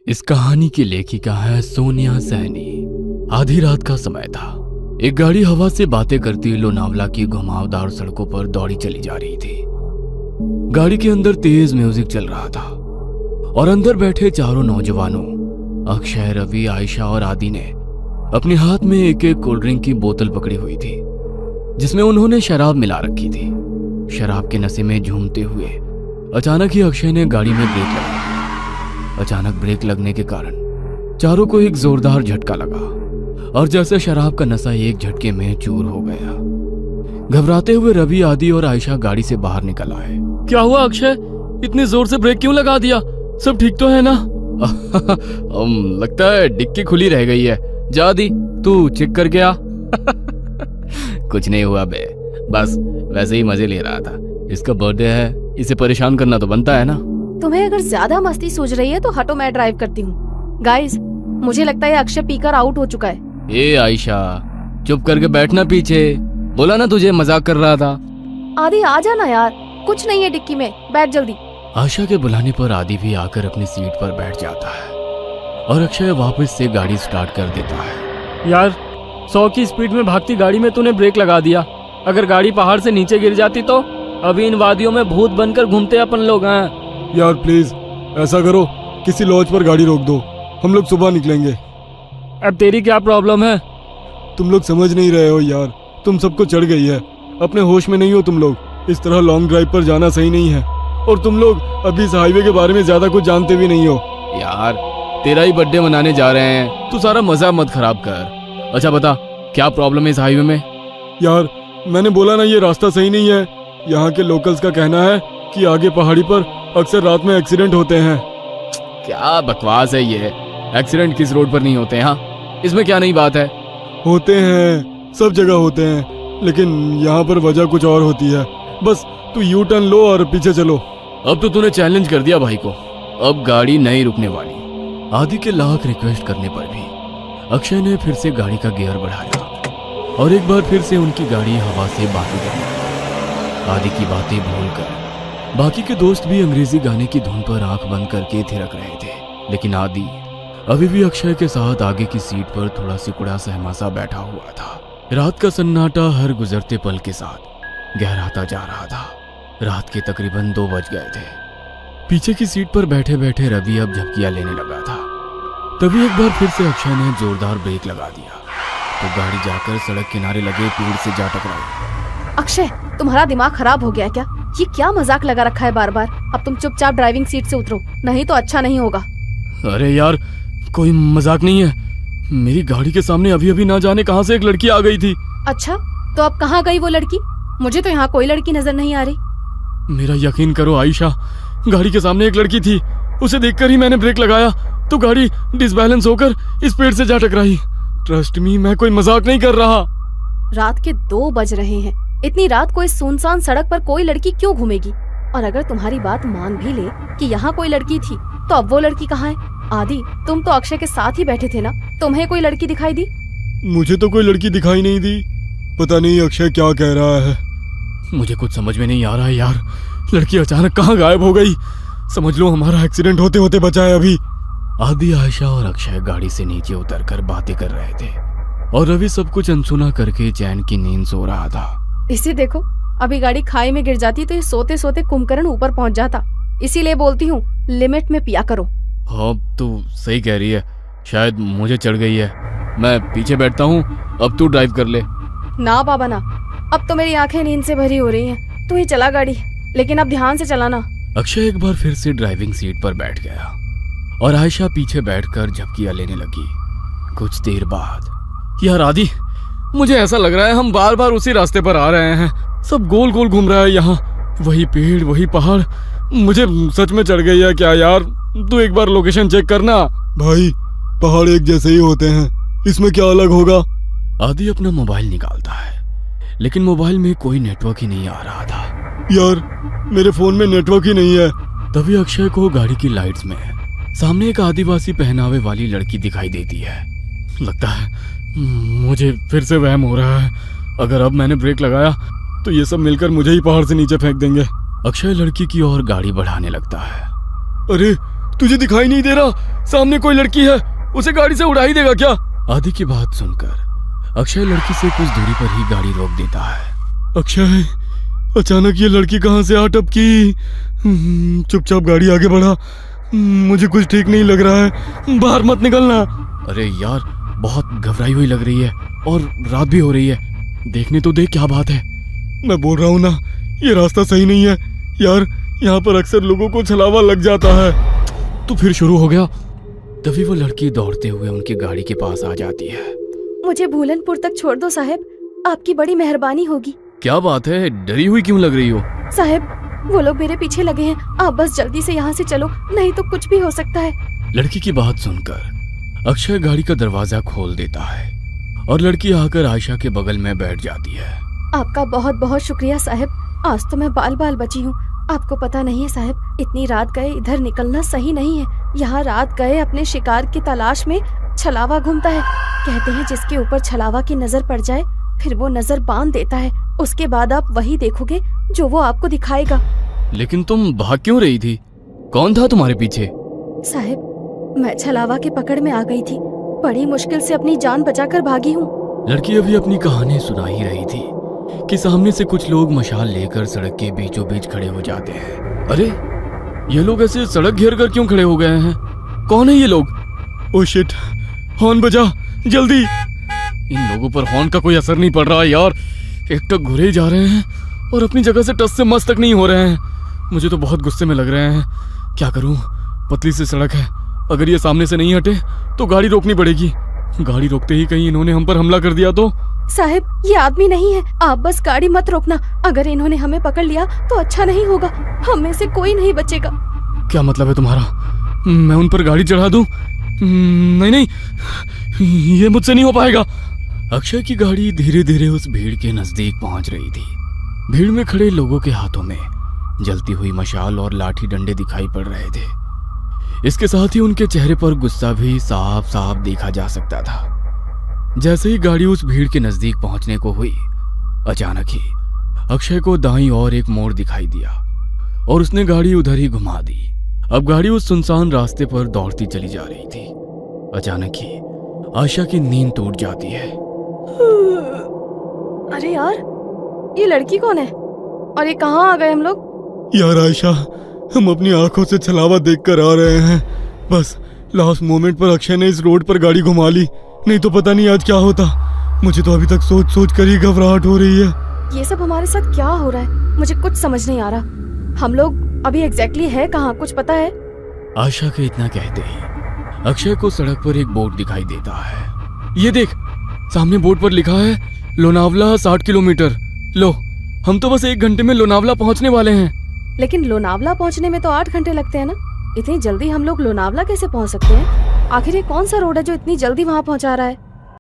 इस कहानी की लेखिका है सोनिया सैनी। आधी रात का समय था। एक गाड़ी हवा से बातें करती लोनावला की घुमावदार सड़कों पर दौड़ी चली जा रही थी। गाड़ी के अंदर तेज म्यूजिक चल रहा था और अंदर बैठे चारों नौजवानों अक्षय, रवि, आयशा और आदि ने अपने हाथ में एक एक कोल्ड ड्रिंक की बोतल पकड़ी हुई थी जिसमें उन्होंने शराब मिला रखी थी। शराब के नशे में झूमते हुए अचानक ही अक्षय ने गाड़ी में ब्रेक लगा दिया। अचानक ब्रेक लगने के कारण चारों को एक जोरदार झटका लगा और जैसे शराब का नशा एक झटके में चूर हो गया। घबराते हुए रवि, आदि और आयशा गाड़ी से बाहर निकल आए। क्या हुआ अक्षय, इतनी जोर से ब्रेक क्यों लगा दिया? सब ठीक तो है ना? लगता है डिक्की खुली रह गई है। जा दी, तू चेक करके आ। कुछ नहीं हुआ बे, बस वैसे ही मजे ले रहा था। इसका बर्थडे है, इसे परेशान करना तो बनता है ना। तुम्हें अगर ज्यादा मस्ती सूझ रही है तो हटो, मैं ड्राइव करती हूँ। गाइस, मुझे लगता है अक्षय पीकर आउट हो चुका है। ए आयशा, चुप करके बैठना पीछे। बोला ना तुझे मजाक कर रहा था। आदि आ जाना यार, कुछ नहीं है डिक्की में, बैठ जल्दी। आशा के बुलाने पर आदि भी आकर अपनी सीट पर बैठ जाता है और अक्षय वापस से गाड़ी स्टार्ट कर देता है। यार 100 की स्पीड में भागती गाड़ी में तूने ब्रेक लगा दिया। अगर गाड़ी पहाड़ से नीचे गिर जाती तो अभी इन वादियों में भूत बनकर घूमते अपन लोग हैं। यार प्लीज ऐसा करो, किसी लॉज पर गाड़ी रोक दो, हम लोग सुबह निकलेंगे। अब तेरी क्या प्रॉब्लम है? तुम लोग समझ नहीं रहे हो यार, तुम सबको चढ़ गई है, अपने होश में नहीं हो तुम लोग। इस तरह लॉन्ग ड्राइव पर जाना सही नहीं है और तुम लोग अभी इस हाईवे के बारे में ज्यादा कुछ जानते भी नहीं हो। यार तेरा ही बर्थडे मनाने जा रहे हैं, तू सारा मजा मत खराब कर। अच्छा बता, क्या प्रॉब्लम है इस हाईवे में? यार मैंने बोला ना, ये रास्ता सही नहीं है। यहाँ के लोकल्स का कहना है कि आगे पहाड़ी पर अक्सर रात में एक्सीडेंट होते हैं। क्या बकवास है ये? एक्सीडेंट किस रोड पर नहीं होते हैं? हाँ, इसमें क्या नई बात है? होते हैं, सब जगह होते हैं, लेकिन यहाँ पर वजह कुछ और होती है। बस तू यू टर्न लो और पीछे चलो। अब तो तूने चैलेंज कर दिया भाई को, अब गाड़ी नहीं रुकने वाली। आदि के लाख रिक्वेस्ट करने पर भी अक्षय ने फिर से गाड़ी का गियर बढ़ाया और एक बार फिर से उनकी गाड़ी हवा से बातें करने लगी। आदि की बातें भूलकर बाकी के दोस्त भी अंग्रेजी गाने की धुन पर आंख बंद करके थिरक रहे थे, लेकिन आदि अभी भी अक्षय के साथ आगे की सीट पर थोड़ा सिकुड़ा सहमा सा बैठा हुआ था। रात का सन्नाटा हर गुजरते पल के साथ गहराता जा रहा था। रात के तकरीबन 2 बज गए थे। पीछे की सीट पर बैठे बैठे रवि अब झपकियां लेने लगा था। तभी एक बार फिर से अक्षय ने जोरदार ब्रेक लगा दिया तो गाड़ी जाकर सड़क किनारे लगे पेड़ से जा टकराई। अक्षय, तुम्हारा दिमाग खराब हो गया क्या? ये क्या मजाक लगा रखा है बार बार? अब तुम चुपचाप ड्राइविंग सीट से उतरो, नहीं तो अच्छा नहीं होगा। अरे यार, कोई मजाक नहीं है। मेरी गाड़ी के सामने अभी अभी ना जाने कहां से एक लड़की आ गई थी। अच्छा, तो अब कहाँ गई वो लड़की? मुझे तो यहाँ कोई लड़की नजर नहीं आ रही। मेरा यकीन करो आयशा, गाड़ी के सामने एक लड़की थी। उसे देखकर ही मैंने ब्रेक लगाया तो गाड़ी डिसबैलेंस होकर इस पेड़ से जा टकराई। ट्रस्ट मी, मैं कोई मजाक नहीं कर रहा। रात के 2 बज रहे हैं। इतनी रात को इस सुनसान सड़क पर कोई लड़की क्यों घूमेगी? और अगर तुम्हारी बात मान भी ले कि यहाँ कोई लड़की थी, तो अब वो लड़की कहाँ है? आदि, तुम तो अक्षय के साथ ही बैठे थे ना, तुम्हें कोई लड़की दिखाई दी? मुझे तो कोई लड़की दिखाई नहीं दी। पता नहीं अक्षय क्या कह रहा है। मुझे कुछ समझ में नहीं आ रहा है यार, लड़की अचानक कहाँ गायब हो गई। समझ लो हमारा एक्सीडेंट होते होते बचा है अभी। आदि, आयशा और अक्षय गाड़ी से नीचे उतरकर बातें कर रहे थे और रवि सब कुछ अनसुना करके चैन की नींद सो रहा था। इसे देखो, अभी गाड़ी खाई में गिर जाती तो ये सोते सोते कुंभकर्ण ऊपर पहुंच जाता। इसीलिए बोलती हूँ, लिमिट में पिया करो। हाँ, तू सही कह रही है, शायद मुझे चढ़ गई है। मैं पीछे बैठता हूँ, अब तू ड्राइव कर ले। ना बाबा ना, अब तो मेरी आंखें नींद से भरी हो रही हैं। तू ही चला गाड़ी, लेकिन अब ध्यान से चलाना। अक्षय एक बार फिर से ड्राइविंग सीट पर बैठ गया और आयशा पीछे बैठकर झपकियां लेने लगी। कुछ देर बाद, यार आदि, मुझे ऐसा लग रहा है हम बार बार उसी रास्ते पर आ रहे हैं। सब गोल गोल घूम रहा है यहाँ, वही पेड़ वही पहाड़। मुझे सच में चढ़ गई है क्या यार? तू एक बार लोकेशन चेक करना। भाई, पहाड़ एक जैसे ही होते हैं, इसमें क्या अलग होगा? आदि अपना मोबाइल निकालता है, लेकिन मोबाइल में कोई नेटवर्क ही नहीं आ रहा था। यार मेरे फोन में नेटवर्क ही नहीं है। तभी अक्षय को गाड़ी की लाइट्स में सामने एक आदिवासी पहनावे वाली लड़की दिखाई देती है। लगता है मुझे फिर से वहम हो रहा है। अगर अब मैंने ब्रेक लगाया तो ये सब मिलकर मुझे ही पहाड़ से नीचे फेंक देंगे। अक्षय लड़की की ओर गाड़ी बढ़ाने लगता है। अरे तुझे दिखाई नहीं दे रहा सामने कोई लड़की है, उसे गाड़ी से उड़ा ही देगा क्या? आदि की बात सुनकर अक्षय लड़की से कुछ दूरी पर ही गाड़ी रोक देता है। अक्षय, अचानक ये लड़की कहाँ से आ टपकी? चुपचाप गाड़ी आगे बढ़ा, मुझे कुछ ठीक नहीं लग रहा है, बाहर मत निकलना। अरे यार, बहुत घबराई हुई लग रही है और रात भी हो रही है, देखने तो देख क्या बात है। मैं बोल रहा हूँ ना, ये रास्ता सही नहीं है यार, यहाँ पर अक्सर लोगों को छलावा लग जाता है। तो फिर शुरू हो गया। तभी वो लड़की दौड़ते हुए उनकी गाड़ी के पास आ जाती है। मुझे भूलनपुर तक छोड़ दो साहब, आपकी बड़ी मेहरबानी होगी। क्या बात है, डरी हुई क्यों लग रही हो? साहब, वो लोग मेरे पीछे लगे हैं, आप बस जल्दी से यहाँ से चलो, नहीं तो कुछ भी हो सकता है। लड़की की बात सुनकर अक्षय गाड़ी का दरवाजा खोल देता है और लड़की आकर आयशा के बगल में बैठ जाती है। आपका बहुत बहुत शुक्रिया साहब, आज तो मैं बाल बाल बची हूँ। आपको पता नहीं है साहब, इतनी रात गए इधर निकलना सही नहीं है। यहाँ रात गए अपने शिकार की तलाश में छलावा घूमता है। कहते हैं जिसके ऊपर छलावा की नजर पड़ जाए फिर वो नजर बांध देता है, उसके बाद आप वही देखोगे जो वो आपको दिखाएगा। लेकिन तुम भाग क्यों रही थी? कौन था तुम्हारे पीछे? साहब, मैं छलावा की पकड़ में आ गई थी, बड़ी मुश्किल से अपनी जान बचाकर भागी हूँ। लड़की अभी अपनी कहानी सुना ही रही थी कि सामने से कुछ लोग मशाल लेकर सड़क के बीचों बीच खड़े हो जाते हैं। अरे, ये लोग ऐसे सड़क घेर कर क्यों खड़े हो गए हैं? कौन है ये लोग? ओ शिट, हॉर्न बजा जल्दी। इन लोगों पर हॉर्न का कोई असर नहीं पड़ रहा है यार, एकटक घुरे ही जा रहे हैं और अपनी जगह से टस से मस तक नहीं हो रहे हैं। मुझे तो बहुत गुस्से में लग रहे हैं। क्या करूं, पतली सी सड़क है, अगर ये सामने से नहीं हटे तो गाड़ी रोकनी पड़ेगी। गाड़ी रोकते ही कहीं इन्होंने हम पर हमला कर दिया तो? साहब, ये आदमी नहीं है, आप बस गाड़ी मत रोकना, अगर इन्होंने हमें पकड़ लिया तो अच्छा नहीं होगा, हम में से कोई नहीं बचेगा। क्या मतलब है तुम्हारा? मैं उन पर गाड़ी चढ़ा दूं? नहीं नहीं, ये मुझसे नहीं हो पाएगा। अक्षय की गाड़ी धीरे धीरे उस भीड़ के नजदीक पहुंच रही थी। भीड़ में खड़े लोगों के हाथों में जलती हुई मशाल और लाठी डंडे दिखाई पड़ रहे थे। इसके साथ ही उनके चेहरे पर गुस्सा भी साफ साफ देखा जा सकता था। जैसे ही गाड़ी उस भीड़ के नजदीक पहुंचने को हुई, अचानक ही अक्षय को दाईं ओर एक मोड़ दिखाई दिया और उसने गाड़ी उधर ही घुमा दी। अब गाड़ी उस सुनसान रास्ते पर दौड़ती चली जा रही थी। अचानक ही आयशा की नींद टूट जाती है। अरे यार, ये लड़की कौन है और ये कहाँ आ गए हम लोग? यार आयशा, हम अपनी आंखों से छलावा देखकर आ रहे हैं, बस लास्ट मोमेंट पर अक्षय ने इस रोड पर गाड़ी घुमा ली, नहीं तो पता नहीं आज क्या होता। मुझे तो अभी तक सोच सोच कर ही घबराहट हो रही है। ये सब हमारे साथ क्या हो रहा है, मुझे कुछ समझ नहीं आ रहा। हम लोग अभी एग्जैक्टली है कहाँ, कुछ पता है? आयशा के इतना कहते ही अक्षय को सड़क पर एक बोर्ड दिखाई देता है। ये देख, सामने बोर्ड पर लिखा है लोनावला 60 किलोमीटर। लो, हम तो बस 1 घंटे में लोनावला पहुंचने वाले हैं। लेकिन लोनावला पहुंचने में तो 8 घंटे लगते हैं ना, इतनी जल्दी हम लोग लोनावला कैसे पहुंच सकते हैं? आखिर ये कौन सा रोड है जो इतनी जल्दी वहाँ पहुंचा रहा है?